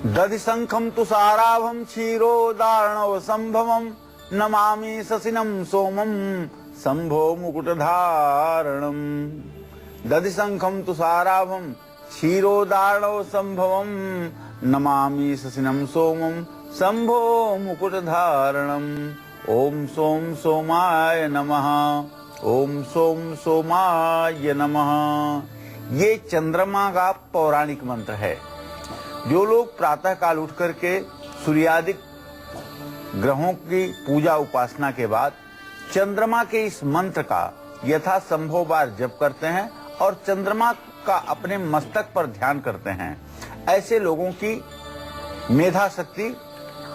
दधि शंखम तुषाराभम क्षीरोदार्णव संभवम नमामि शशिनम सोमम शंभो मुकुटधारणम। दधि शंखम तुषाराभम क्षीरोदार्णव संभवम नमामि शशिनम सोमम शंभो मुकुटधारणम। ओम सोम सोमाय नमः। ओम सोम सोमाय नमः। ये चंद्रमा का पौराणिक मंत्र है। जो लोग प्रातः काल उठ करके सूर्यादिक ग्रहों की पूजा उपासना के बाद चंद्रमा के इस मंत्र का यथासंभव बार जप करते हैं और चंद्रमा का अपने मस्तक पर ध्यान करते हैं, ऐसे लोगों की मेधा शक्ति,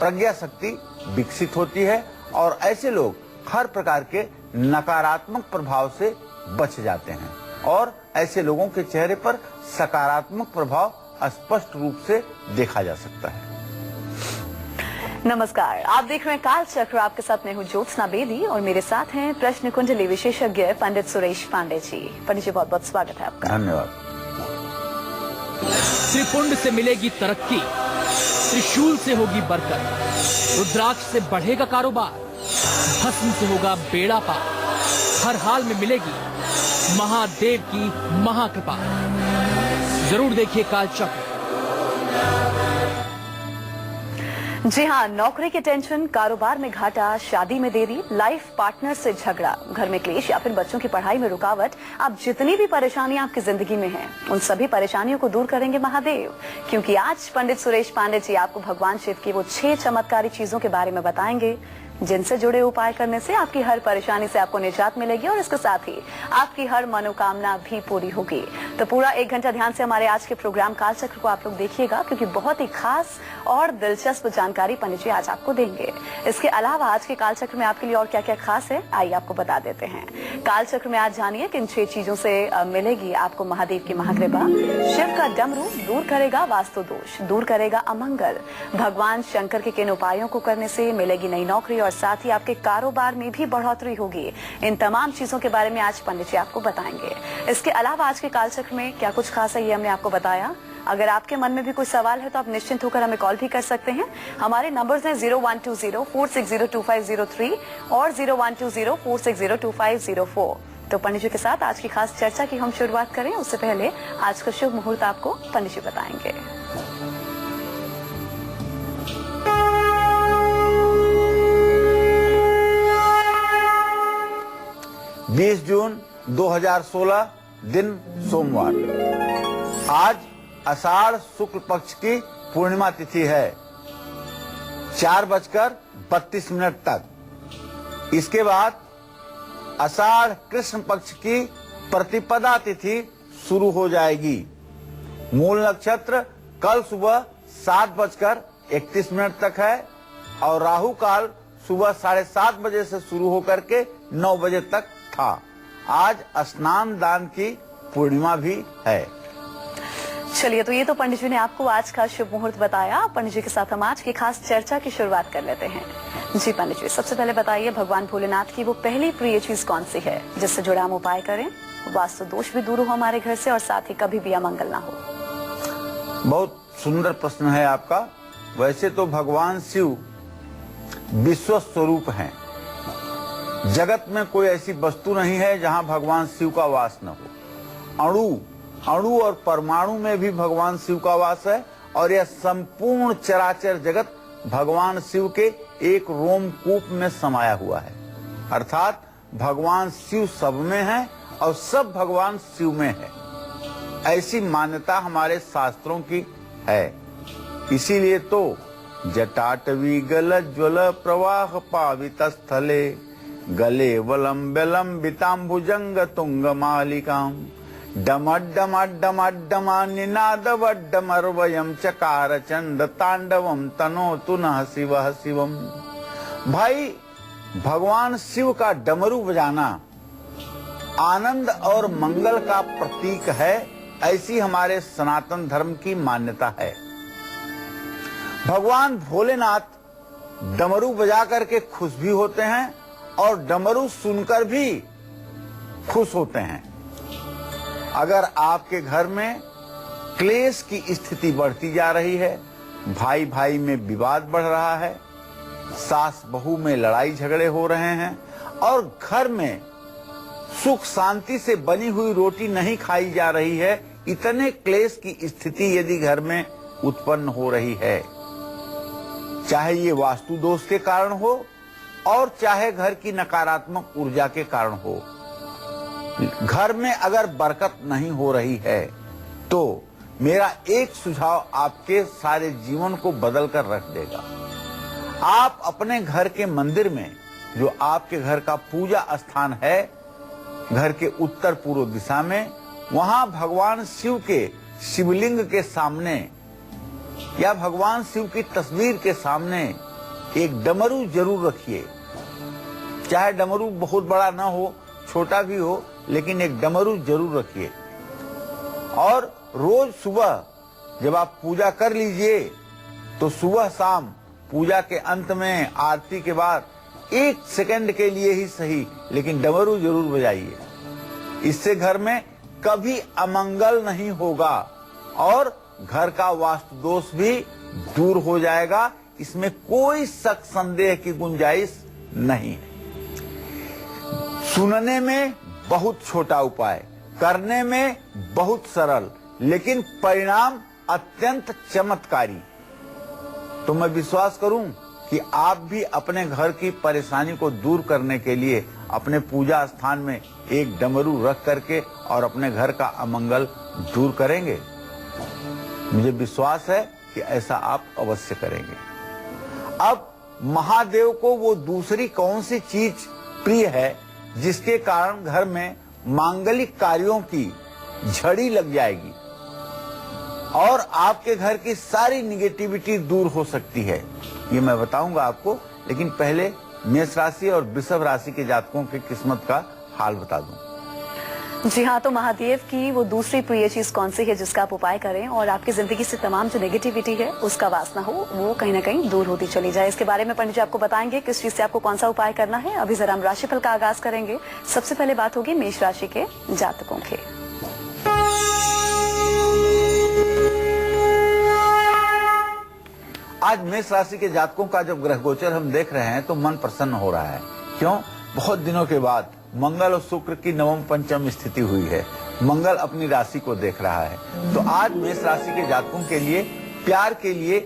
प्रज्ञा शक्ति विकसित होती है और ऐसे लोग हर प्रकार के नकारात्मक प्रभाव से बच जाते हैं और ऐसे लोगों के चेहरे पर सकारात्मक प्रभाव स्पष्ट रूप से देखा जा सकता है। नमस्कार, आप देख रहे हैं काल चक्र। आपके साथ मैं हूं ज्योत्सना बेदी और मेरे साथ हैं प्रश्न कुंडली विशेषज्ञ पंडित सुरेश पांडे जी। पंडित जी, बहुत बहुत स्वागत है आपका। धन्यवाद। त्रिपुंड से मिलेगी तरक्की, त्रिशूल से होगी बरकत, रुद्राक्ष से बढ़ेगा कारोबार, भस्म से होगा बेड़ा पार, हर हाल में मिलेगी महादेव की महाकृपा। जरूर देखिए काल चक्र। जी हाँ, नौकरी की टेंशन, कारोबार में घाटा, शादी में देरी, लाइफ पार्टनर से झगड़ा, घर में क्लेश या फिर बच्चों की पढ़ाई में रुकावट, आप जितनी भी परेशानियां आपकी जिंदगी में हैं, उन सभी परेशानियों को दूर करेंगे महादेव। क्योंकि आज पंडित सुरेश पांडे जी आपको भगवान शिव की वो 6 चमत्कारी चीजों के बारे में बताएंगे जिनसे जुड़े उपाय करने से आपकी हर परेशानी से आपको निजात मिलेगी और इसके साथ ही आपकी हर मनोकामना भी पूरी होगी। तो पूरा 1 घंटा ध्यान से हमारे आज के प्रोग्राम काल चक्र को आप लोग देखिएगा, क्योंकि बहुत ही खास और दिलचस्प जानकारी पंडित जी आज आपको देंगे। इसके अलावा आज के काल चक्र में आपके लिए और क्या क्या खास है, आइए आपको बता देते हैं। काल चक्र में आज जानिए किन 6 चीजों से मिलेगी आपको महादेव की महाकृपा। शिव का डमरू दूर करेगा वास्तु दोष, दूर करेगा अमंगल। भगवान शंकर के किन उपायों को करने से मिलेगी नई नौकरी और साथ ही आपके कारोबार में भी बढ़ोतरी होगी। इन तमाम चीजों के बारे में आज पंडित जी आपको बताएंगे। इसके अलावा आज के काल चक्र में क्या कुछ खास है ये हमने आपको बताया। अगर आपके मन में भी कोई सवाल है तो आप निश्चिंत होकर हमें कॉल भी कर सकते हैं। हमारे नंबर्स हैं 0120-460-2503 और 0120-460-2504। तो पंडित जी के साथ आज की खास चर्चा की हम शुरुआत करें उससे पहले आज का शुभ मुहूर्त आपको पंडित जी बताएंगे। 20 जून 2016 दिन सोमवार। आज आषाढ़ शुक्ल पक्ष की पूर्णिमा तिथि है 4:32 तक। इसके बाद आषाढ़ कृष्ण पक्ष की प्रतिपदा तिथि शुरू हो जाएगी। मूल नक्षत्र कल सुबह 7:31 तक है और राहु काल सुबह 7:30 बजे से शुरू होकर के 9 बजे तक था। आज स्नान दान की पूर्णिमा भी है। चलिए, तो ये तो पंडित जी ने आपको आज का शुभ मुहूर्त बताया। पंडित जी के साथ हम आज की खास चर्चा की शुरुआत कर लेते हैं। जी पंडित जी, सबसे पहले बताइए भगवान भोलेनाथ की वो पहली प्रिय चीज कौन सी है जिससे जुड़ा हम उपाय करें, वास्तु दोष भी दूर हो हमारे घर से और साथ ही कभी भी अमंगल ना हो। बहुत सुंदर प्रश्न है आपका। वैसे तो भगवान शिव विश्व स्वरूप हैं। जगत में कोई ऐसी वस्तु नहीं है जहां भगवान शिव का वास न हो। अणु और परमाणु में भी भगवान शिव का वास है और यह संपूर्ण चराचर जगत भगवान शिव के एक रोमकूप में समाया हुआ है। अर्थात भगवान शिव सब में है और सब भगवान शिव में है, ऐसी मान्यता हमारे शास्त्रों की है। इसीलिए तो जटाटवी गल ज्वल प्रवाह पावित स्थले गले वलंबिताम्बुजंग तुंग मालिकाम डमड्डमड्डमड्डमा निनादवड्डमर्वयं चकार चंड तांडवम तनोतु नः शिवः शिवम। भाई, भगवान शिव का डमरू बजाना आनंद और मंगल का प्रतीक है, ऐसी हमारे सनातन धर्म की मान्यता है। भगवान भोलेनाथ डमरू बजा करके खुश भी होते हैं और डमरू सुनकर भी खुश होते हैं। अगर आपके घर में क्लेश की स्थिति बढ़ती जा रही है, भाई भाई में विवाद बढ़ रहा है, सास बहू में लड़ाई झगड़े हो रहे हैं और घर में सुख शांति से बनी हुई रोटी नहीं खाई जा रही है। इतने क्लेश की स्थिति यदि घर में उत्पन्न हो रही है, चाहे ये वास्तु दोष के कारण हो और चाहे घर की नकारात्मक ऊर्जा के कारण हो, घर में अगर बरकत नहीं हो रही है तो मेरा एक सुझाव आपके सारे जीवन को बदल कर रख देगा। आप अपने घर के मंदिर में, जो आपके घर का पूजा स्थान है, घर के उत्तर पूर्व दिशा में, वहां भगवान शिव के शिवलिंग के सामने या भगवान शिव की तस्वीर के सामने एक डमरू जरूर रखिए। चाहे डमरू बहुत बड़ा ना हो, छोटा भी हो, लेकिन एक डमरू जरूर रखिए। और रोज सुबह जब आप पूजा कर लीजिए तो सुबह शाम पूजा के अंत में आरती के बाद 1 सेकंड के लिए ही सही, लेकिन डमरू जरूर बजाइए। इससे घर में कभी अमंगल नहीं होगा और घर का वास्तु दोष भी दूर हो जाएगा। इसमें कोई शक संदेह की गुंजाइश नहीं है। सुनने में बहुत छोटा उपाय, करने में बहुत सरल, लेकिन परिणाम अत्यंत चमत्कारी। तो मैं विश्वास करूं कि आप भी अपने घर की परेशानी को दूर करने के लिए अपने पूजा स्थान में एक डमरू रख करके और अपने घर का अमंगल दूर करेंगे। मुझे विश्वास है कि ऐसा आप अवश्य करेंगे। अब महादेव को वो दूसरी कौन सी चीज प्रिय है जिसके कारण घर में मांगलिक कार्यों की झड़ी लग जाएगी और आपके घर की सारी निगेटिविटी दूर हो सकती है, ये मैं बताऊंगा आपको। लेकिन पहले मेष राशि और वृषभ राशि के जातकों की किस्मत का हाल बता दूं। जी हाँ, तो महादेव की वो दूसरी प्रिय चीज कौन सी है जिसका आप उपाय करें और आपकी जिंदगी से तमाम जो नेगेटिविटी है उसका वासना हो वो कहीं ना कहीं दूर होती चली जाए। इसके बारे में पंडित जी आपको बताएंगे किस चीज से आपको कौन सा उपाय करना है। अभी जरा हम राशिफल का आगाज करेंगे। सबसे पहले बात होगी मेष राशि के जातकों की। आज मेष राशि के जातकों का जब ग्रह गोचर हम देख रहे हैं तो मन प्रसन्न हो रहा है। क्यों? बहुत दिनों के बाद मंगल और शुक्र की नवम पंचम स्थिति हुई है। मंगल अपनी राशि को देख रहा है। तो आज मेष राशि के जातकों के लिए प्यार के लिए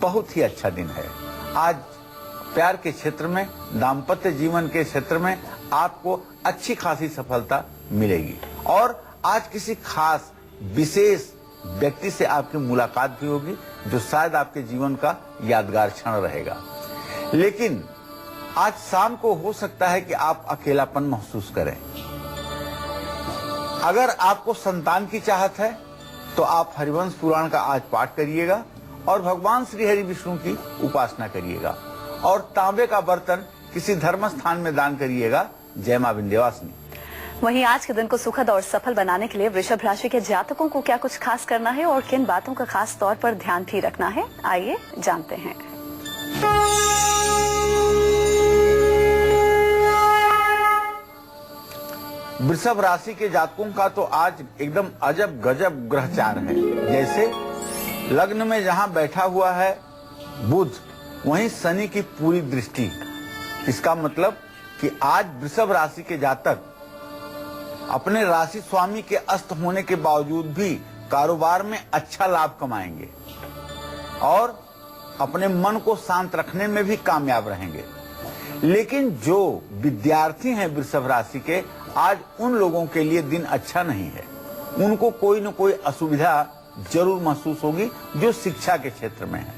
बहुत ही अच्छा दिन है। आज प्यार के क्षेत्र में, दाम्पत्य जीवन के क्षेत्र में आपको अच्छी खासी सफलता मिलेगी और आज किसी खास विशेष व्यक्ति से आपकी मुलाकात भी होगी जो शायद आपके जीवन का यादगार क्षण रहेगा। लेकिन आज शाम को हो सकता है कि आप अकेलापन महसूस करें। अगर आपको संतान की चाहत है तो आप हरिवंश पुराण का आज पाठ करिएगा और भगवान श्री हरि विष्णु की उपासना करिएगा और तांबे का बर्तन किसी धर्म स्थान में दान करिएगा। जय मां विंध्यवासिनी। वहीं आज के दिन को सुखद और सफल बनाने के लिए वृषभ राशि के जातकों को क्या कुछ खास करना है और किन बातों का खास तौर पर ध्यान भी रखना है, आइए जानते हैं। वृषभ राशि के जातकों का तो आज एकदम अजब गजब ग्रहचार है। जैसे लग्न में जहां बैठा हुआ है बुध, वहीं शनि की पूरी दृष्टि। इसका मतलब कि आज वृषभ राशि के जातक अपने राशि स्वामी के अस्त होने के बावजूद भी कारोबार में अच्छा लाभ कमाएंगे और अपने मन को शांत रखने में भी कामयाब रहेंगे। लेकिन जो विद्यार्थी हैं वृषभ राशि के, आज उन लोगों के लिए दिन अच्छा नहीं है। उनको कोई न कोई असुविधा जरूर महसूस होगी जो शिक्षा के क्षेत्र में है।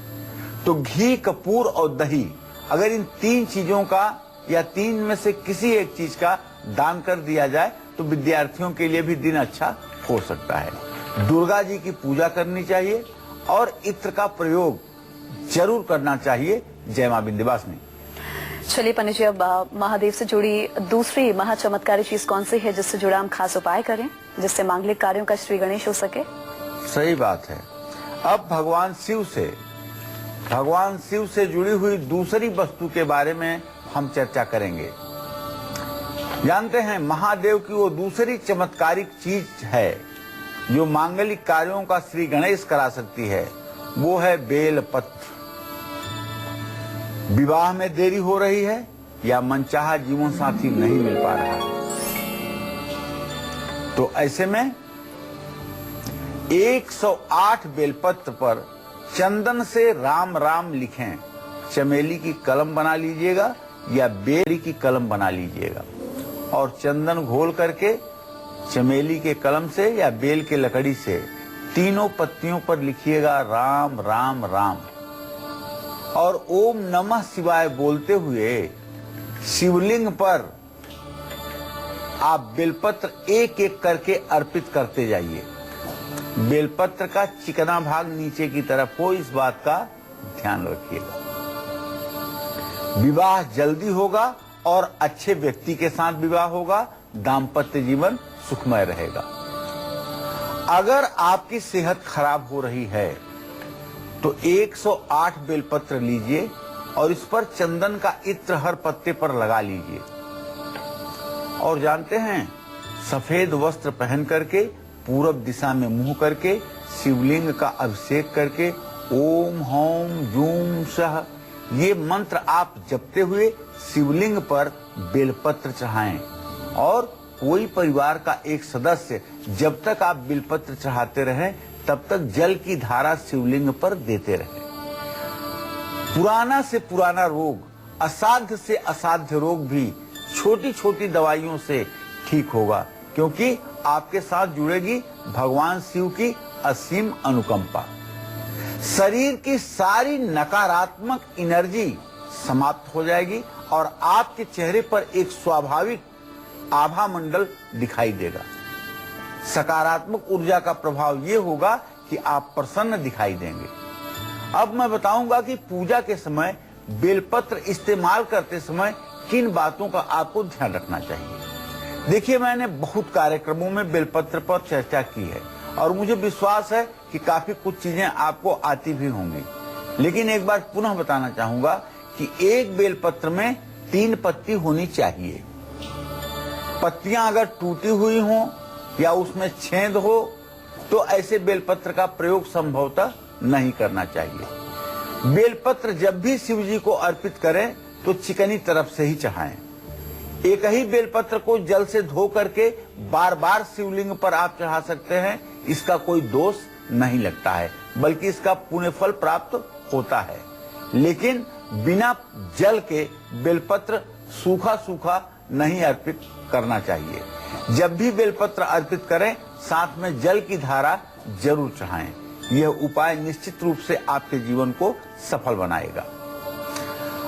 तो घी, कपूर और दही, अगर इन 3 चीजों का या 3 में से किसी एक चीज का दान कर दिया जाए तो विद्यार्थियों के लिए भी दिन अच्छा हो सकता है। दुर्गा जी की पूजा करनी चाहिए और इत्र का प्रयोग जरूर करना चाहिए। जय मां विंध्यवासिनी। चलिए पंडित जी, अब महादेव से जुड़ी दूसरी महाचमत्कारी चीज कौन सी है जिससे जुड़ा हम खास उपाय करें जिससे मांगलिक कार्यों का श्री गणेश हो सके? सही बात है। अब भगवान शिव से जुड़ी हुई दूसरी वस्तु के बारे में हम चर्चा करेंगे। जानते हैं महादेव की वो दूसरी चमत्कारिक चीज है जो मांगलिक कार्यों का श्री गणेश करा सकती है। वो है बेलपत्र। विवाह में देरी हो रही है या मनचाहा जीवन साथी नहीं मिल पा रहा है, तो ऐसे में 108 बेलपत्र पर चंदन से राम राम लिखें। चमेली की कलम बना लीजिएगा या बेरी की कलम बना लीजिएगा और चंदन घोल करके चमेली के कलम से या बेल के लकड़ी से तीनों पत्तियों पर लिखिएगा राम राम राम और ओम नमः शिवाय बोलते हुए शिवलिंग पर आप बेलपत्र एक एक करके अर्पित करते जाइए। बेलपत्र का चिकना भाग नीचे की तरफ हो, इस बात का ध्यान रखिएगा। विवाह जल्दी होगा और अच्छे व्यक्ति के साथ विवाह होगा। दाम्पत्य जीवन सुखमय रहेगा। अगर आपकी सेहत खराब हो रही है तो 108 बेलपत्र लीजिए और इस पर चंदन का इत्र हर पत्ते पर लगा लीजिए। और जानते हैं, सफेद वस्त्र पहन करके पूरब दिशा में मुंह करके शिवलिंग का अभिषेक करके ओम हौम जूम सह ये मंत्र आप जपते हुए शिवलिंग पर बेलपत्र चढ़ाएं और कोई परिवार का एक सदस्य जब तक आप बेलपत्र चढ़ाते रहें तब तक जल की धारा शिवलिंग पर देते रहें। पुराना से पुराना रोग, असाध्य से असाध्य रोग भी छोटी छोटी दवाइयों से ठीक होगा, क्योंकि आपके साथ जुड़ेगी भगवान शिव की असीम अनुकंपा। शरीर की सारी नकारात्मक एनर्जी समाप्त हो जाएगी और आपके चेहरे पर एक स्वाभाविक आभा मंडल दिखाई देगा। सकारात्मक ऊर्जा का प्रभाव ये होगा कि आप प्रसन्न दिखाई देंगे। अब मैं बताऊंगा कि पूजा के समय बेलपत्र इस्तेमाल करते समय किन बातों का आपको ध्यान रखना चाहिए। देखिए, मैंने बहुत कार्यक्रमों में बेलपत्र पर चर्चा की है और मुझे विश्वास है कि काफी कुछ चीजें आपको आती भी होंगी, लेकिन एक बार पुनः बताना चाहूंगा कि एक बेलपत्र में 3 पत्ती होनी चाहिए। पत्तियां अगर टूटी हुई हों या उसमें छेद हो तो ऐसे बेलपत्र का प्रयोग संभवतः नहीं करना चाहिए। बेलपत्र जब भी शिव जी को अर्पित करें तो चिकनी तरफ से ही चढ़ाएं। एक ही बेलपत्र को जल से धो करके बार बार शिवलिंग पर आप चढ़ा सकते हैं, इसका कोई दोष नहीं लगता है, बल्कि इसका पुण्य फल प्राप्त होता है। लेकिन बिना जल के बेलपत्र सूखा सूखा नहीं अर्पित करना चाहिए। जब भी बेलपत्र अर्पित करें साथ में जल की धारा जरूर चढ़ाएं। यह उपाय निश्चित रूप से आपके जीवन को सफल बनाएगा।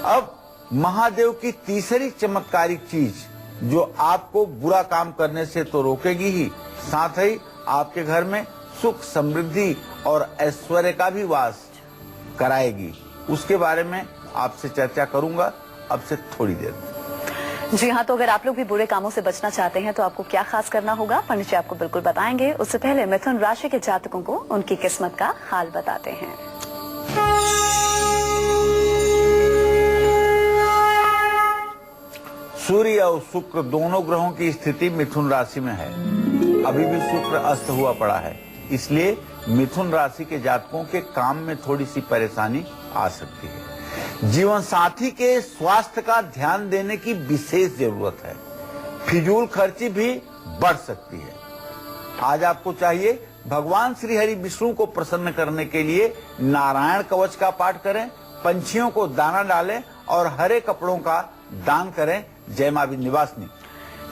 अब महादेव की तीसरी चमत्कारिक चीज जो आपको बुरा काम करने से तो रोकेगी ही, साथ ही आपके घर में सुख समृद्धि और ऐश्वर्य का भी वास कराएगी, उसके बारे में आपसे चर्चा करूंगा अब से थोड़ी देर में। जी हाँ, तो अगर आप लोग भी बुरे कामों से बचना चाहते हैं तो आपको क्या खास करना होगा, पंडित जी आपको बिल्कुल बताएंगे। उससे पहले मिथुन राशि के जातकों को उनकी किस्मत का हाल बताते हैं। सूर्य और शुक्र दोनों ग्रहों की स्थिति मिथुन राशि में है। अभी भी शुक्र अस्त हुआ पड़ा है, इसलिए मिथुन राशि के जातकों के काम में थोड़ी सी परेशानी आ सकती है। जीवन साथी के स्वास्थ्य का ध्यान देने की विशेष जरूरत है। फिजूल खर्ची भी बढ़ सकती है। आज आपको चाहिए भगवान श्री हरि विष्णु को प्रसन्न करने के लिए नारायण कवच का पाठ करें, पंछियों को दाना डालें और हरे कपड़ों का दान करें। जय मां विंध्यवासिनी।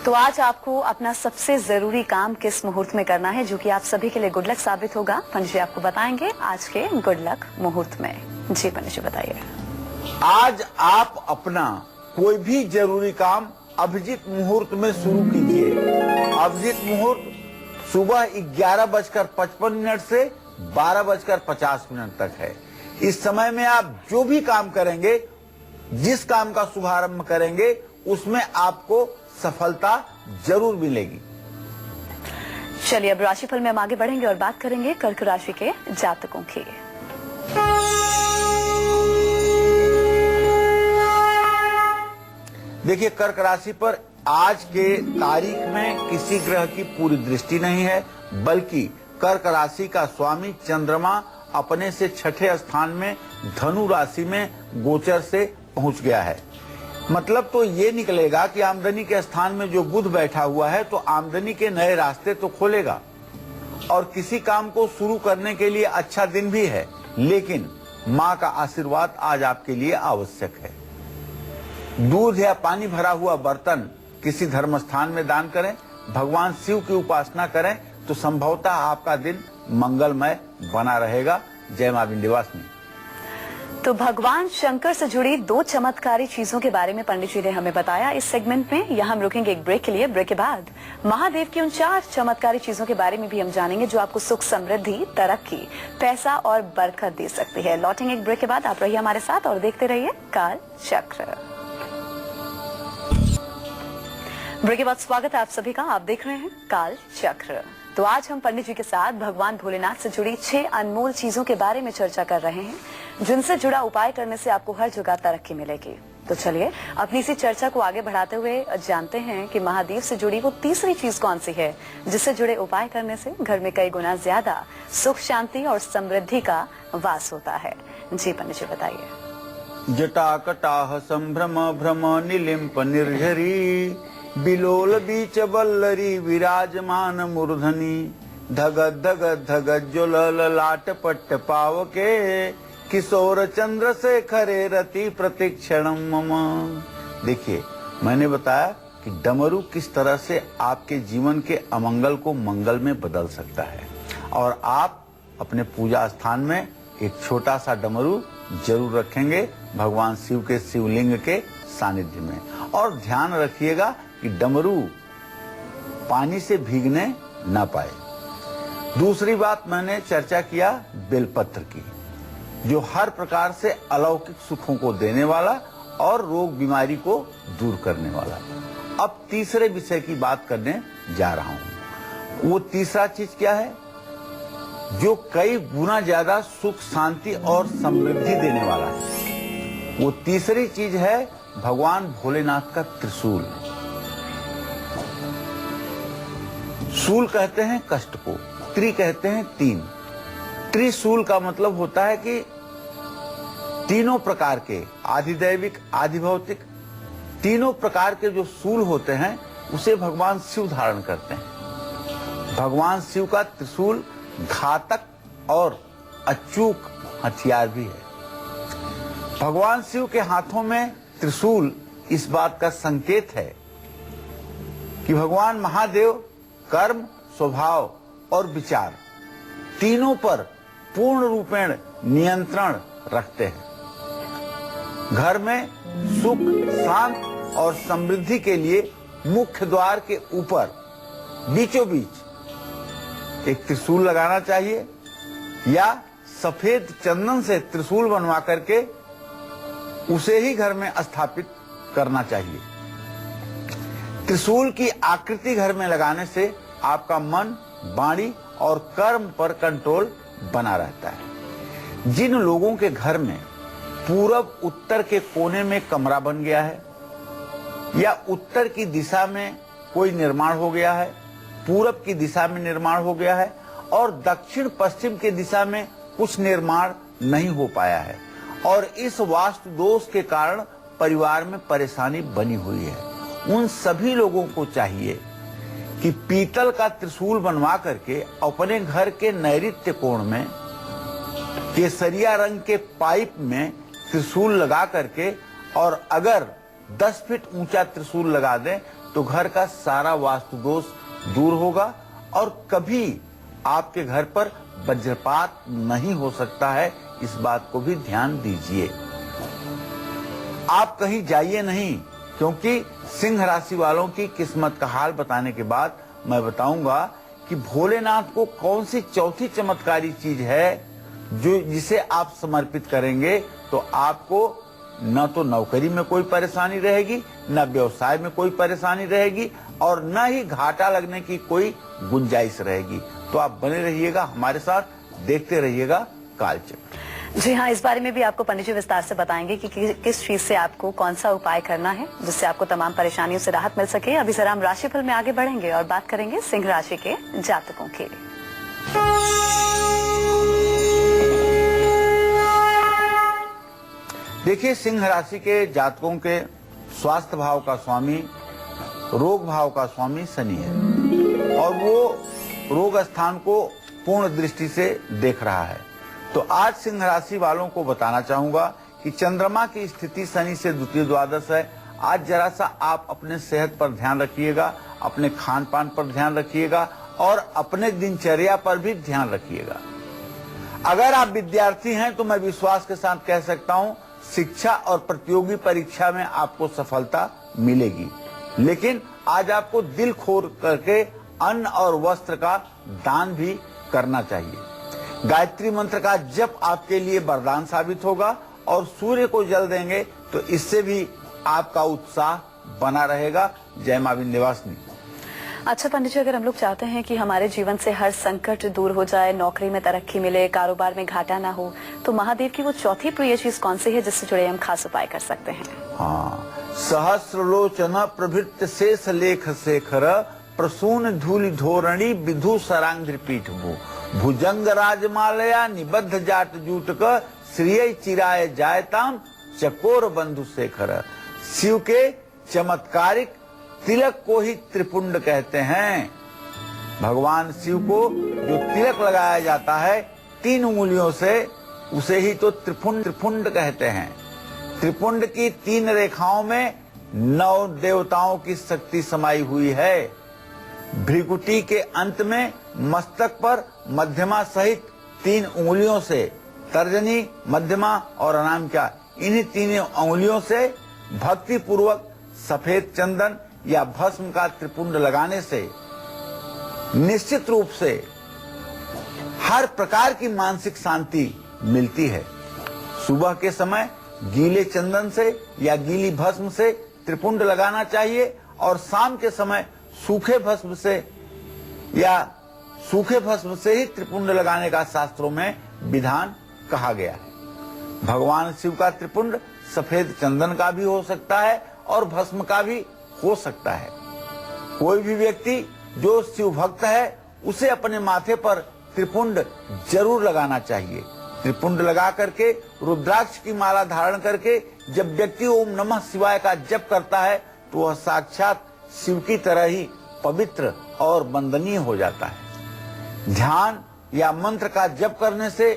तो आज आपको अपना सबसे जरूरी काम किस मुहूर्त में करना है, जो कि आप सभी के लिए गुड लक साबित होगा, पंडित जी आपको बताएंगे आज के गुड लक मुहूर्त में। जी पंडित जी बताइए। आज आप अपना कोई भी जरूरी काम अभिजीत मुहूर्त में शुरू कीजिए। अभिजीत मुहूर्त सुबह 11:55 से 12:50 तक है। इस समय में आप जो भी काम करेंगे, जिस काम का शुभारंभ करेंगे, उसमें आपको सफलता जरूर मिलेगी। चलिए अब राशिफल में हम आगे बढ़ेंगे और बात करेंगे कर्क राशि के जातकों की। देखिए, कर्क राशि पर आज के तारीख में किसी ग्रह की पूरी दृष्टि नहीं है, बल्कि कर्क राशि का स्वामी चंद्रमा अपने से छठे स्थान में धनु राशि में गोचर से पहुंच गया है। मतलब तो ये निकलेगा कि आमदनी के स्थान में जो बुध बैठा हुआ है तो आमदनी के नए रास्ते तो खोलेगा और किसी काम को शुरू करने के लिए अच्छा दिन भी है, लेकिन माँ का आशीर्वाद आज आपके लिए आवश्यक है। दूध या पानी भरा हुआ बर्तन किसी धर्म स्थान में दान करें, भगवान शिव की उपासना करें तो संभवतः आपका दिन मंगलमय बना रहेगा। जय मां विंध्यवासिनी। तो भगवान शंकर से जुड़ी 2 चमत्कारी चीजों के बारे में पंडित जी ने हमें बताया इस सेगमेंट में। यहाँ हम रुकेंगे एक ब्रेक के लिए। ब्रेक के बाद महादेव की उन 4 चमत्कारी चीजों के बारे में भी हम जानेंगे जो आपको सुख, समृद्धि, तरक्की, पैसा और बरकत दे सकती है। लौटेंगे एक ब्रेक के बाद। आप रहिए हमारे साथ और देखते रहिए काल चक्र। ब्रेक के बाद स्वागत है आप सभी का। आप देख रहे हैं काल चक्र। तो आज हम पंडित जी के साथ भगवान भोलेनाथ से जुड़ी 6 अनमोल चीजों के बारे में चर्चा कर रहे हैं जिनसे जुड़ा उपाय करने से आपको हर जगह तरक्की मिलेगी। तो चलिए अपनी इसी चर्चा को आगे बढ़ाते हुए जानते हैं कि महादेव से जुड़ी वो तीसरी चीज कौन सी है जिससे जुड़े उपाय करने से घर में कई गुना ज्यादा सुख, शांति और समृद्धि का वास होता है। जी पंडित जी बताइए। जटाकटाह संभ्रम भ्रम निलिम्प निर्झरी बिलोल बीच बल्लरी विराजमान मूर्धनि धगत धगत धगत ज्वलल लाट पट्ट पावके किशोर चंद्र से खरे रति प्रतिक्षणम मम। देखिए, मैंने बताया कि डमरू किस तरह से आपके जीवन के अमंगल को मंगल में बदल सकता है और आप अपने पूजा स्थान में एक छोटा सा डमरू जरूर रखेंगे भगवान शिव के शिवलिंग के सानिध्य में। और ध्यान रखिएगा कि डमरू पानी से भीगने न पाए। दूसरी बात मैंने चर्चा किया बेलपत्र की, जो हर प्रकार से अलौकिक सुखों को देने वाला और रोग बीमारी को दूर करने वाला। अब तीसरे विषय की बात करने जा रहा हूं। वो तीसरा चीज क्या है जो कई गुना ज्यादा सुख, शांति और समृद्धि देने वाला है? वो तीसरी चीज है भगवान भोलेनाथ का त्रिशूल। शूल कहते हैं कष्ट को, त्रि कहते हैं 3। त्रिशूल का मतलब होता है कि तीनों प्रकार के आधिदैविक, आधिभौतिक, तीनों प्रकार के जो शूल होते हैं उसे भगवान शिव धारण करते हैं। भगवान शिव का त्रिशूल घातक और अचूक हथियार भी है। भगवान शिव के हाथों में त्रिशूल इस बात का संकेत है कि भगवान महादेव कर्म, स्वभाव और विचार तीनों पर पूर्ण रूपेण नियंत्रण रखते हैं। घर में सुख, शांति और समृद्धि के लिए मुख्य द्वार के ऊपर बीचों बीच एक त्रिशूल लगाना चाहिए या सफेद चंदन से त्रिशूल बनवा करके उसे ही घर में स्थापित करना चाहिए। त्रिशूल की आकृति घर में लगाने से आपका मन, वाणी और कर्म पर कंट्रोल बना रहता है। जिन लोगों के घर में पूरब उत्तर के कोने में कमरा बन गया है या उत्तर की दिशा में कोई निर्माण हो गया है, पूरब की दिशा में निर्माण हो गया है और दक्षिण पश्चिम की दिशा में कुछ निर्माण नहीं हो पाया है और इस वास्तु दोष के कारण परिवार में परेशानी बनी हुई है, उन सभी लोगों को चाहिए कि पीतल का त्रिशूल बनवा करके अपने घर के नैऋत्य कोण में केसरिया रंग के पाइप में त्रिशूल लगा करके और अगर 10 फीट ऊंचा त्रिशूल लगा दें तो घर का सारा वास्तु दोष दूर होगा और कभी आपके घर पर वज्रपात नहीं हो सकता है। इस बात को भी ध्यान दीजिए। आप कहीं जाइए नहीं, क्योंकि सिंह राशि वालों की किस्मत का हाल बताने के बाद मैं बताऊंगा कि भोलेनाथ को कौन सी चौथी चमत्कारी चीज है जो जिसे आप समर्पित करेंगे तो आपको न तो नौकरी में कोई परेशानी रहेगी, न व्यवसाय में कोई परेशानी रहेगी और न ही घाटा लगने की कोई गुंजाइश रहेगी। तो आप बने रहिएगा हमारे साथ, देखते रहिएगा कालचक्र। जी हाँ, इस बारे में भी आपको पंडित जी विस्तार से बताएंगे कि किस चीज से आपको कौन सा उपाय करना है जिससे आपको तमाम परेशानियों से राहत मिल सके। अभी जरा हम राशिफल में आगे बढ़ेंगे और बात करेंगे सिंह राशि के जातकों के लिए। देखिए, सिंह राशि के जातकों के स्वास्थ्य भाव का स्वामी, रोग भाव का स्वामी शनि है और वो रोग स्थान को पूर्ण दृष्टि से देख रहा है। तो आज सिंह राशि वालों को बताना चाहूंगा कि चंद्रमा की स्थिति शनि से द्वितीय द्वादश है। आज जरा सा आप अपने सेहत पर ध्यान रखिएगा, अपने खान पान पर ध्यान रखिएगा और अपने दिनचर्या पर भी ध्यान रखिएगा। अगर आप विद्यार्थी हैं तो मैं विश्वास के साथ कह सकता हूं, शिक्षा और प्रतियोगी परीक्षा में आपको सफलता मिलेगी। लेकिन आज आपको दिल खोल करके अन्न और वस्त्र का दान भी करना चाहिए। गायत्री मंत्र का जप आपके लिए वरदान साबित होगा और सूर्य को जल देंगे तो इससे भी आपका उत्साह बना रहेगा। जय मां विंध्यवासिनी। अच्छा पंडित जी, अगर हम लोग चाहते हैं कि हमारे जीवन से हर संकट दूर हो जाए, नौकरी में तरक्की मिले, कारोबार में घाटा ना हो, तो महादेव की वो चौथी प्रिय चीज कौन सी है जिससे जुड़े हम खास उपाय कर सकते हैं? हाँ, सहस्रलोचन प्रभृत शेष लेख शेखर प्रसून धूलि धोरणी विधु सरांग्र पीठ भुजंग राजमालया निबद्ध जाट जूटक श्रिय चिराय जायताम चकोर बंधु शेखर। शिव के चमत्कारिक तिलक को ही त्रिपुंड कहते हैं। भगवान शिव को जो तिलक लगाया जाता है 3 उंगलियों से, उसे ही तो त्रिपुंड कहते हैं। त्रिपुंड की 3 रेखाओं में 9 देवताओं की शक्ति समाई हुई है। भ्रिकुटी के अंत में मस्तक पर मध्यमा सहित 3 उंगलियों से, तर्जनी, मध्यमा और अनामिका, इन्हीं 3 उंगलियों से भक्ति पूर्वक सफेद चंदन या भस्म का त्रिपुंड लगाने से निश्चित रूप से हर प्रकार की मानसिक शांति मिलती है। सुबह के समय गीले चंदन से या गीली भस्म से त्रिपुंड लगाना चाहिए और शाम के समय सूखे भस्म से या सूखे भस्म से ही त्रिपुंड लगाने का शास्त्रों में विधान कहा गया है। भगवान शिव का त्रिपुंड सफेद चंदन का भी हो सकता है और भस्म का भी हो सकता है। कोई भी व्यक्ति जो शिव भक्त है उसे अपने माथे पर त्रिपुंड जरूर लगाना चाहिए। त्रिपुंड लगा करके रुद्राक्ष की माला धारण करके जब व्यक्ति ओम नमः शिवाय का जप करता है तो वह साक्षात शिव की तरह ही पवित्र और वंदनीय हो जाता है। ध्यान या मंत्र का जप करने से,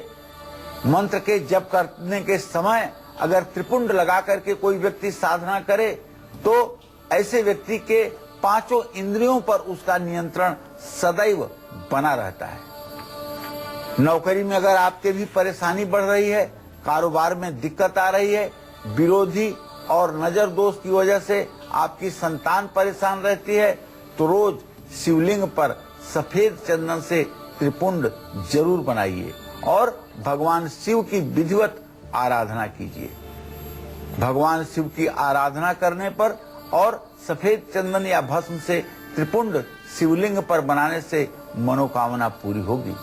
मंत्र के जप करने के समय अगर त्रिपुंड लगा करके कोई व्यक्ति साधना करे तो ऐसे व्यक्ति के 5 इंद्रियों पर उसका नियंत्रण सदैव बना रहता है। नौकरी में अगर आपके भी परेशानी बढ़ रही है, कारोबार में दिक्कत आ रही है, विरोधी और नजर दोष की वजह से आपकी संतान परेशान रहती है, तो रोज शिवलिंग पर सफेद चंदन से त्रिपुंड जरूर बनाइए और भगवान शिव की विधिवत आराधना कीजिए। भगवान शिव की आराधना करने पर और सफेद चंदन या भस्म से त्रिपुंड शिवलिंग पर बनाने से मनोकामना पूरी होगी।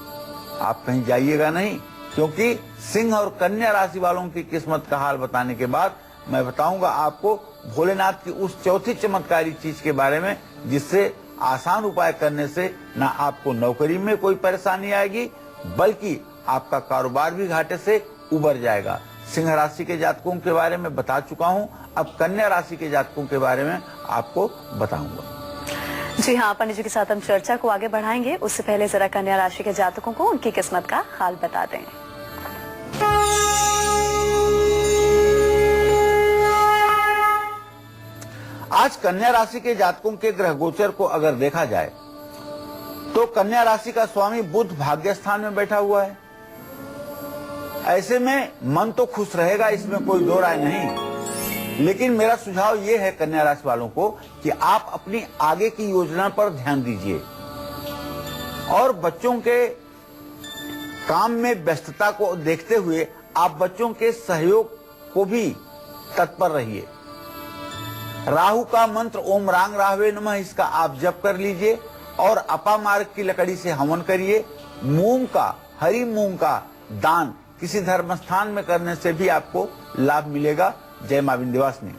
आप कहीं जाइएगा नहीं, क्योंकि सिंह और कन्या राशि वालों की किस्मत का हाल बताने के बाद मैं बताऊंगा आपको भोलेनाथ की उस चौथी चमत्कारी चीज के बारे में जिससे आसान उपाय करने से न आपको नौकरी में कोई परेशानी आएगी बल्कि आपका कारोबार भी घाटे से उबर जाएगा। सिंह राशि के जातकों के बारे में बता चुका हूं, अब कन्या राशि के जातकों के बारे में आपको बताऊंगा। जी हाँ पंडित जी के साथ हम चर्चा को आगे बढ़ाएंगे। उससे पहले जरा कन्या राशि के जातकों को उनकी किस्मत का हाल बता दें। आज कन्या राशि के जातकों के ग्रह गोचर को अगर देखा जाए तो कन्या राशि का स्वामी बुध भाग्य स्थान में बैठा हुआ है। ऐसे में मन तो खुश रहेगा, इसमें कोई दो राय नहीं, लेकिन मेरा सुझाव ये है कन्या राशि वालों को कि आप अपनी आगे की योजना पर ध्यान दीजिए और बच्चों के काम में व्यस्तता को देखते हुए आप बच्चों के सहयोग को भी तत्पर रहिए। राहु का मंत्र ओम रांग राहवे नमः, इसका आप जप कर लीजिए और अपामार्ग की लकड़ी से हवन करिए। मूंग का, हरी मूंग का दान किसी धर्म स्थान में करने से भी आपको लाभ मिलेगा। जय मां विंध्यवासिनी।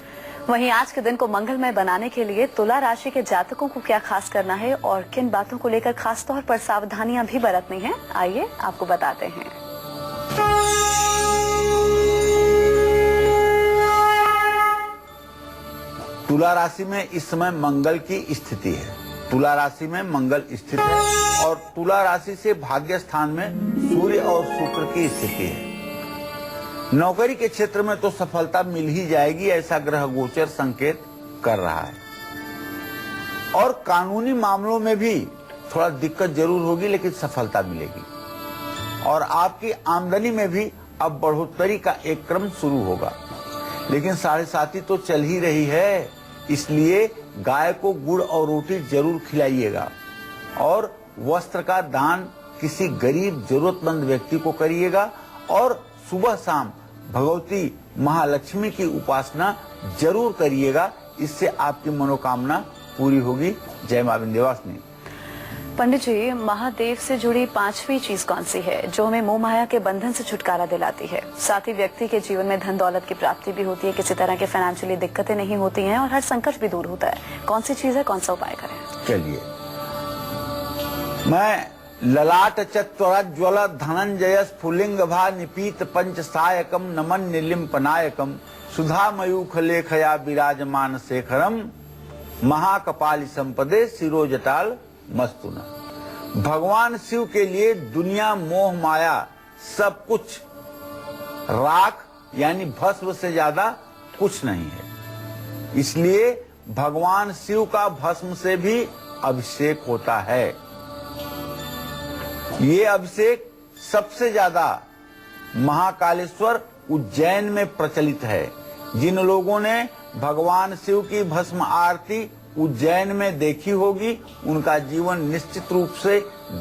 वहीं आज के दिन को मंगलमय बनाने के लिए तुला राशि के जातकों को क्या खास करना है और किन बातों को लेकर खास तौर पर सावधानियां भी बरतनी हैं, आइए आपको बताते हैं। तुला राशि में इस समय मंगल की स्थिति है। तुला राशि में मंगल स्थित है और तुला राशि से भाग्य स्थान में सूर्य और शुक्र की स्थिति है। नौकरी के क्षेत्र में तो सफलता मिल ही जाएगी, ऐसा ग्रह गोचर संकेत कर रहा है। और कानूनी मामलों में भी थोड़ा दिक्कत जरूर होगी, लेकिन सफलता मिलेगी। और आपकी आमदनी में भी अब बढ़ोतरी का एक क्रम शुरू होगा। लेकिन 7.5 तो चल ही रही है, इसलिए गाय को गुड़ और रोटी जरूर खिलाइएगा और वस्त्र का दान किसी गरीब जरूरतमंद व्यक्ति को करिएगा और सुबह शाम भगवती महालक्ष्मी की उपासना जरूर करिएगा। इससे आपकी मनोकामना पूरी होगी। जय मां विंध्यवासिनी। पंडित जी, महादेव से जुड़ी 5वीं चीज कौन सी है जो हमें मोह माया के बंधन से छुटकारा दिलाती है? साथ ही व्यक्ति के जीवन में धन दौलत की प्राप्ति भी होती है, किसी तरह के फाइनेंशियली दिक्कतें नहीं होती हैं और हर संकट भी दूर होता है। कौन सी चीज है, कौन सा उपाय करें? चलिए, मैं ललाट चत्वरज्वल धनंजय स्फुलिंग भा निपीत पंच सायकम नमन निर्लिम्पनायकम सुधा मयूख लेखया विराजमान शेखरम महाकपाली संपदे शिरोजटाल मस्तुना। भगवान शिव के लिए दुनिया मोह माया सब कुछ राख यानी भस्म से ज्यादा कुछ नहीं है। इसलिए भगवान शिव का भस्म से भी अभिषेक होता है। ये अभिषेक सबसे ज्यादा महाकालेश्वर उज्जैन में प्रचलित है। जिन लोगों ने भगवान शिव की भस्म आरती उज्जैन में देखी होगी, उनका जीवन निश्चित रूप से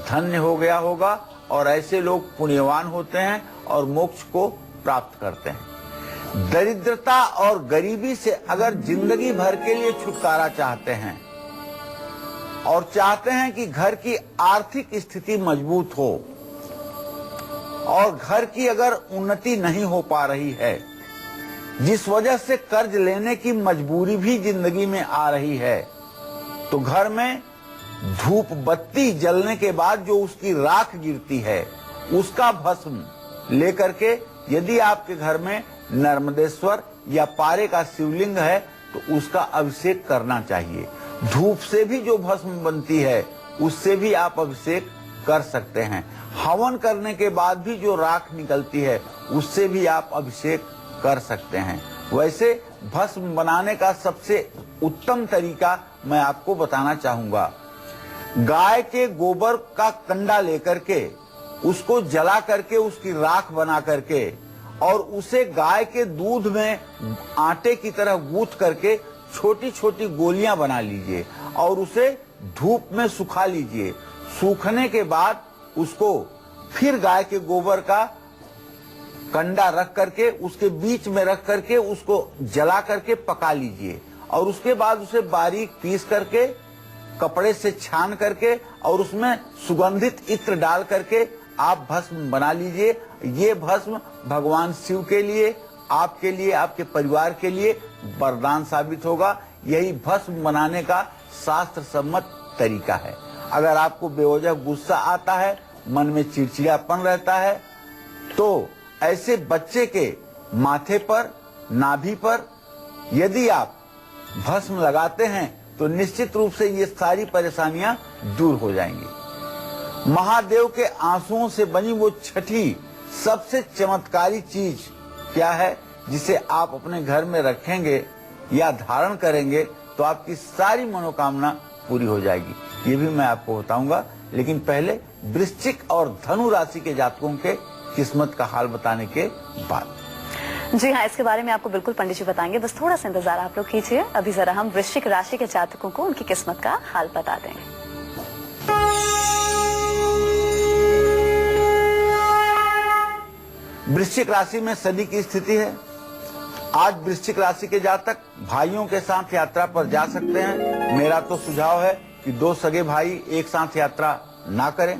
धन्य हो गया होगा और ऐसे लोग पुण्यवान होते हैं और मोक्ष को प्राप्त करते हैं। दरिद्रता और गरीबी से अगर जिंदगी भर के लिए छुटकारा चाहते हैं और चाहते हैं कि घर की आर्थिक स्थिति मजबूत हो और घर की अगर उन्नति नहीं हो पा रही है, जिस वजह से कर्ज लेने की मजबूरी भी जिंदगी में आ रही है, तो घर में धूप बत्ती जलने के बाद जो उसकी राख गिरती है उसका भस्म लेकर के यदि आपके घर में नर्मदेश्वर या पारे का शिवलिंग है तो उसका अभिषेक करना चाहिए। धूप से भी जो भस्म बनती है उससे भी आप अभिषेक कर सकते हैं। हवन करने के बाद भी जो राख निकलती है उससे भी आप अभिषेक कर सकते हैं। वैसे भस्म बनाने का सबसे उत्तम तरीका मैं आपको बताना चाहूंगा। गाय के गोबर का कंडा लेकर के उसको जला करके उसकी राख बना करके और उसे गाय के दूध में आटे की तरह गूंथ करके छोटी छोटी गोलियां बना लीजिए और उसे धूप में सुखा लीजिए। सूखने के बाद उसको फिर गाय के गोबर का कंडा रख करके उसके बीच में रख करके उसको जला करके पका लीजिए और उसके बाद उसे बारीक पीस करके कपड़े से छान करके और उसमें सुगंधित इत्र डाल करके आप भस्म बना लीजिए। ये भस्म भगवान शिव के लिए, आपके लिए, आपके परिवार के लिए वरदान साबित होगा। यही भस्म बनाने का शास्त्र सम्मत तरीका है। अगर आपको बेवजह गुस्सा आता है, मन में चिड़चिड़ापन रहता है, तो ऐसे बच्चे के माथे पर, नाभि पर यदि आप भस्म लगाते हैं तो निश्चित रूप से ये सारी परेशानियां दूर हो जाएंगी। महादेव के आंसुओं से बनी वो छठी सबसे चमत्कारी चीज क्या है जिसे आप अपने घर में रखेंगे या धारण करेंगे तो आपकी सारी मनोकामना पूरी हो जाएगी। ये भी मैं आपको बताऊंगा, लेकिन पहले वृश्चिक और धनु राशि के जातकों के किस्मत का हाल बताने के बाद। जी हाँ, इसके बारे में आपको बिल्कुल पंडित जी बताएंगे, बस थोड़ा सा इंतजार आप लोग कीजिए। अभी जरा हम वृश्चिक राशि के जातकों को उनकी किस्मत का हाल बता दें। वृश्चिक राशि में शनि की स्थिति है। आज वृश्चिक राशि के जातक भाइयों के साथ यात्रा पर जा सकते हैं। मेरा तो सुझाव है कि दो सगे भाई एक साथ यात्रा ना करें।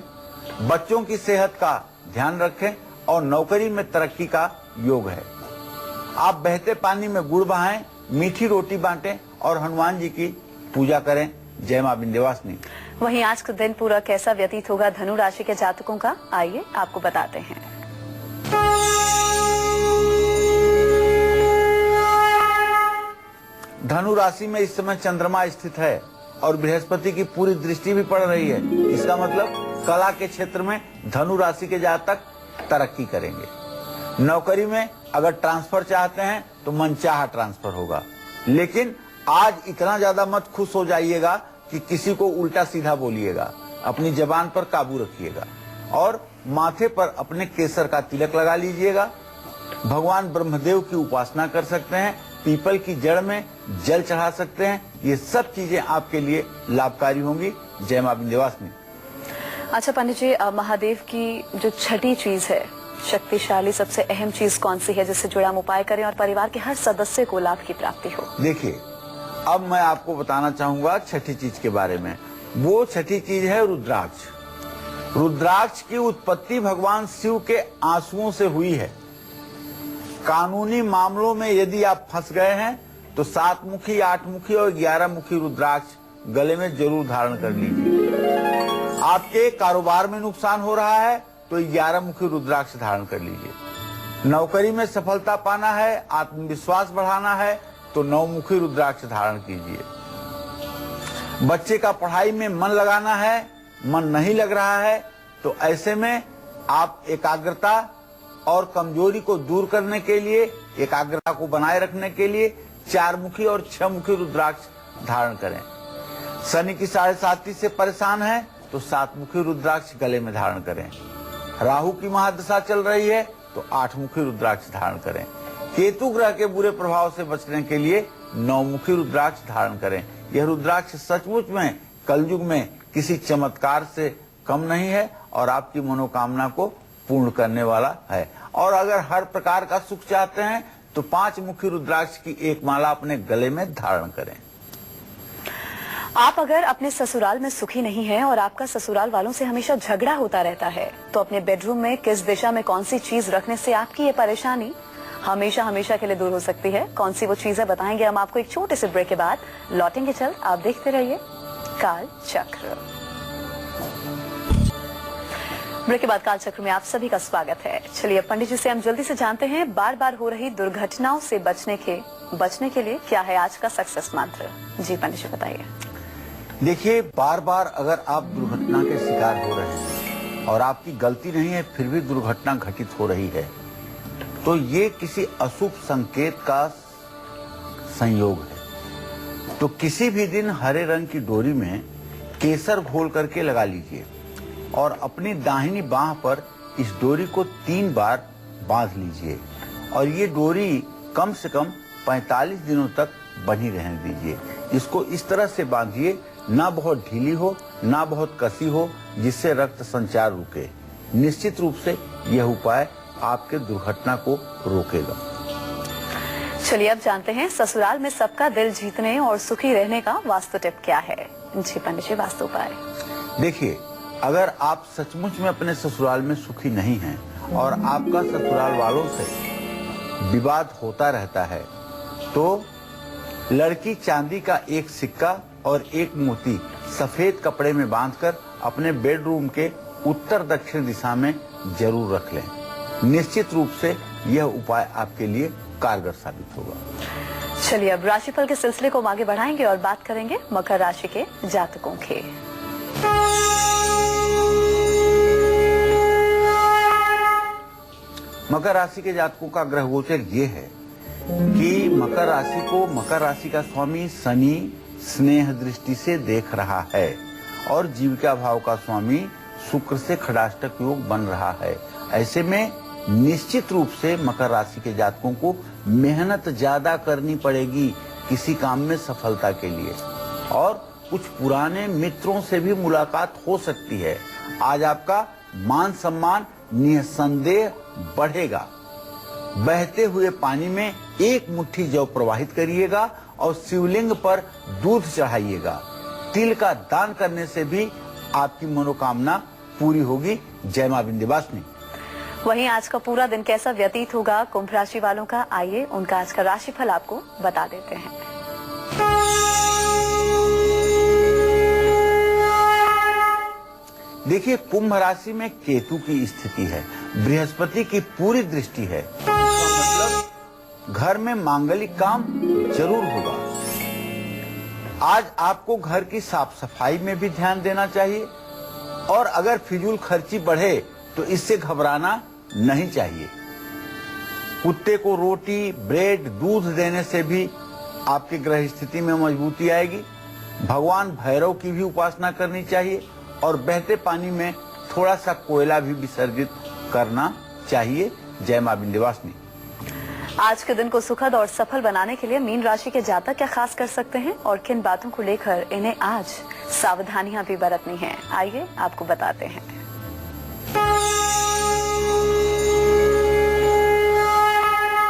बच्चों की सेहत का ध्यान रखें और नौकरी में तरक्की का योग है। आप बहते पानी में गुड़ बहाएं, मीठी रोटी बांटें और हनुमान जी की पूजा करें। जय मां विंध्यवासिनी। वहीं आज का दिन पूरा कैसा व्यतीत होगा धनु राशि के जातकों का, आइए आपको बताते हैं। धनु धनु राशि में इस समय चंद्रमा स्थित है और बृहस्पति की पूरी दृष्टि भी पड़ रही है। इसका मतलब कला के क्षेत्र में धनु राशि के जातक तरक्की करेंगे। नौकरी में अगर ट्रांसफर चाहते हैं तो मनचाहा ट्रांसफर होगा, लेकिन आज इतना ज्यादा मत खुश हो जाइएगा कि किसी को उल्टा सीधा बोलिएगा। अपनी जबान पर काबू रखिएगा और माथे पर अपने केसर का तिलक लगा लीजिएगा। भगवान ब्रह्मदेव की उपासना कर सकते हैं, पीपल की जड़ में जल चढ़ा सकते हैं। ये सब चीजें आपके लिए लाभकारी होंगी। जय मां विंध्यवासिनी। अच्छा पंडित जी, महादेव की जो छठी चीज है, शक्तिशाली सबसे अहम चीज कौन सी है जिससे जुड़ा हम उपाय करें और परिवार के हर सदस्य को लाभ की प्राप्ति हो? देखिए, अब मैं आपको बताना चाहूंगा छठी चीज के बारे में। वो छठी चीज है रुद्राक्ष। रुद्राक्ष की उत्पत्ति भगवान शिव के आंसुओं से हुई है। कानूनी मामलों में यदि आप फंस गए हैं तो 7 मुखी, 8 मुखी और 11 मुखी रुद्राक्ष गले में जरूर धारण कर लीजिए। आपके कारोबार में नुकसान हो रहा है तो 11 मुखी रुद्राक्ष धारण कर लीजिए। नौकरी में सफलता पाना है, आत्मविश्वास बढ़ाना है तो 9 मुखी रुद्राक्ष धारण कीजिए। बच्चे का पढ़ाई में मन लगाना है, मन नहीं लग रहा है तो ऐसे में आप एकाग्रता और कमजोरी को दूर करने के लिए, एकाग्रता को बनाए रखने के लिए 4 मुखी और 6 मुखी रुद्राक्ष धारण करें। शनि की 7.5 से परेशान है तो 7 मुखी रुद्राक्ष गले में धारण करें। राहु की महादशा चल रही है तो 8 मुखी रुद्राक्ष धारण करें। केतु ग्रह के बुरे प्रभाव से बचने के लिए 9 मुखी रुद्राक्ष धारण करें। यह रुद्राक्ष सचमुच में कलयुग में किसी चमत्कार से कम नहीं है और आपकी मनोकामना को पूर्ण करने वाला है। और अगर हर प्रकार का सुख चाहते हैं तो 5 मुखी रुद्राक्ष की एक माला अपने गले में धारण करें। आप अगर अपने ससुराल में सुखी नहीं हैं और आपका ससुराल वालों से हमेशा झगड़ा होता रहता है तो अपने बेडरूम में किस दिशा में कौन सी चीज रखने से आपकी ये परेशानी हमेशा हमेशा के लिए दूर हो सकती है? कौन सी वो चीजें बताएंगे हम आपको एक छोटे से ब्रेक के बाद। लौटेंगे जल्द, आप देखते रहिए काल चक्र। ब्रेक के बाद काल चक्र में आप सभी का स्वागत है। चलिए पंडित जी से हम जल्दी से जानते हैं बार बार हो रही दुर्घटनाओं से बचने के लिए क्या है आज का सक्सेस मंत्र। जी पंडित जी बताइए। देखिए, बार बार अगर आप दुर्घटना के शिकार हो रहे हैं और आपकी गलती नहीं है फिर भी दुर्घटना घटित हो रही है तो ये किसी अशुभ संकेत का संयोग है। तो किसी भी दिन हरे रंग की डोरी में केसर घोल करके लगा लीजिए और अपनी दाहिनी बाह पर इस डोरी को 3 बार बांध लीजिए और ये डोरी कम से कम 45 दिनों तक बनी रहने दीजिए। इसको इस तरह से बांधिए, ना बहुत ढीली हो ना बहुत कसी हो, जिससे रक्त संचार रुके। निश्चित रूप से यह उपाय आपके दुर्घटना को रोकेगा। चलिए अब जानते हैं ससुराल में सबका दिल जीतने और सुखी रहने का वास्तु टिप क्या है। जी पंडित जी, वास्तु उपाय। देखिए, अगर आप सचमुच में अपने ससुराल में सुखी नहीं हैं और आपका ससुराल वालों से विवाद होता रहता है तो लड़की चांदी का एक सिक्का और एक मोती सफेद कपड़े में बांधकर अपने बेडरूम के उत्तर दक्षिण दिशा में जरूर रख लें। निश्चित रूप से यह उपाय आपके लिए कारगर साबित होगा। चलिए अब राशिफल के सिलसिले को आगे बढ़ाएंगे और बात करेंगे मकर राशि के जातकों की। मकर राशि के जातकों का ग्रह गोचर ये है कि मकर राशि का स्वामी शनि स्नेह दृष्टि से देख रहा है और जीविका भाव का स्वामी शुक्र से खडाष्टक योग बन रहा है। ऐसे में निश्चित रूप से मकर राशि के जातकों को मेहनत ज्यादा करनी पड़ेगी किसी काम में सफलता के लिए और कुछ पुराने मित्रों से भी मुलाकात हो सकती है। आज आपका मान सम्मान निसंदेह बढ़ेगा। बहते हुए पानी में 1 मुट्ठी जौ प्रवाहित करिएगा और शिवलिंग पर दूध चढ़ाइएगा। तिल का दान करने से भी आपकी मनोकामना पूरी होगी। जय मां विंध्यवासिनी। वहीं आज का पूरा दिन कैसा व्यतीत होगा कुंभ राशि वालों का, आइए उनका आज का राशिफल आपको बता देते हैं। देखिए, कुंभ राशि में केतु की स्थिति है, बृहस्पति की पूरी दृष्टि है। मतलब घर में मांगलिक काम जरूर होगा। आज आपको घर की साफ सफाई में भी ध्यान देना चाहिए और अगर फिजूल खर्ची बढ़े तो इससे घबराना नहीं चाहिए। कुत्ते को रोटी, ब्रेड, दूध देने से भी आपकी ग्रह स्थिति में मजबूती आएगी। भगवान भैरव की भी उपासना करनी चाहिए और बहते पानी में थोड़ा सा कोयला भी विसर्जित करना चाहिए। जय मां विंध्यवासिनी। आज के दिन को सुखद और सफल बनाने के लिए मीन राशि के जातक क्या खास कर सकते हैं और किन बातों को लेकर इन्हें आज सावधानियां भी बरतनी हैं, आइए आपको बताते हैं।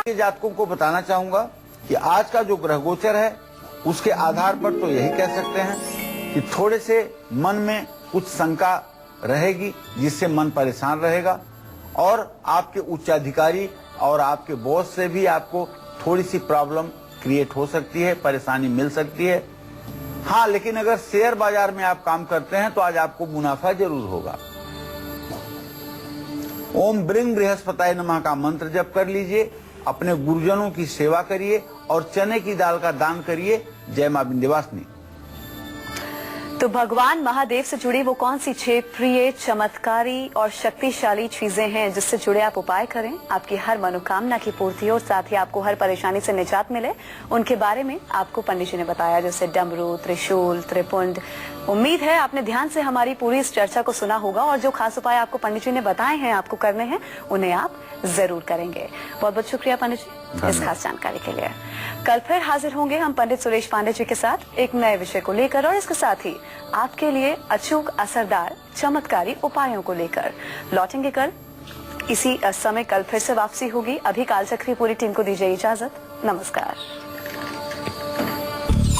जातकों को बताना चाहूंगा कि आज का जो ग्रह गोचर है उसके आधार पर तो यही कह सकते हैं कि थोड़े से मन में कुछ शंका रहेगी जिससे मन परेशान रहेगा और आपके उच्चाधिकारी और आपके बॉस से भी आपको थोड़ी सी प्रॉब्लम क्रिएट हो सकती है, परेशानी मिल सकती है। हाँ, लेकिन अगर शेयर बाजार में आप काम करते हैं तो आज आपको मुनाफा जरूर होगा। ओम ब्रिंग बृहस्पताय नमः का मंत्र जप कर लीजिए, अपने गुरुजनों की सेवा करिए और चने की दाल का दान करिए। जय मां विंध्यवासिनी। तो भगवान महादेव से जुड़ी वो कौन सी 6 प्रिय, चमत्कारी और शक्तिशाली चीजें हैं जिससे जुड़े आप उपाय करें, आपकी हर मनोकामना की पूर्ति और साथ ही आपको हर परेशानी से निजात मिले, उनके बारे में आपको पंडित जी ने बताया, जैसे डमरू, त्रिशूल, त्रिपुंड। उम्मीद है आपने ध्यान से हमारी पूरी इस चर्चा को सुना होगा और जो खास उपाय आपको पंडित जी ने बताए हैं आपको करने हैं उन्हें आप जरूर करेंगे। बहुत बहुत शुक्रिया पंडित जी इस खास जानकारी के लिए। कल फिर हाजिर होंगे हम पंडित सुरेश पांडे जी के साथ एक नए विषय को लेकर और इसके साथ ही आपके लिए अचूक, असरदार, चमत्कारी उपायों को लेकर लौटेंगे कल इसी समय। कल फिर से वापसी होगी। अभी कालचक्र की पूरी टीम को दीजिए इजाजत। नमस्कार।